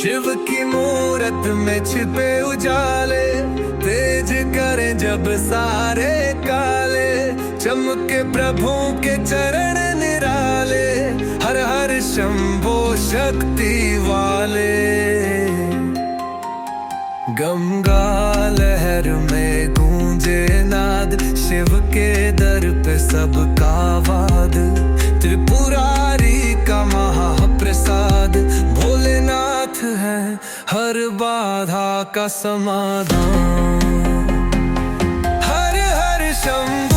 शिव की मूरत में छिपे उजाले, तेज करें जब सारे काले, चमके प्रभु के चरण निराले, हर हर शंभो शक्ति वाले। गंगा लहर में गूंजे नाद, शिव के दर पे सबका वाद, त्रिपुरारी का महाप्रसाद, भोलेनाथ है हर बाधा का समाधान। हर हर शंभो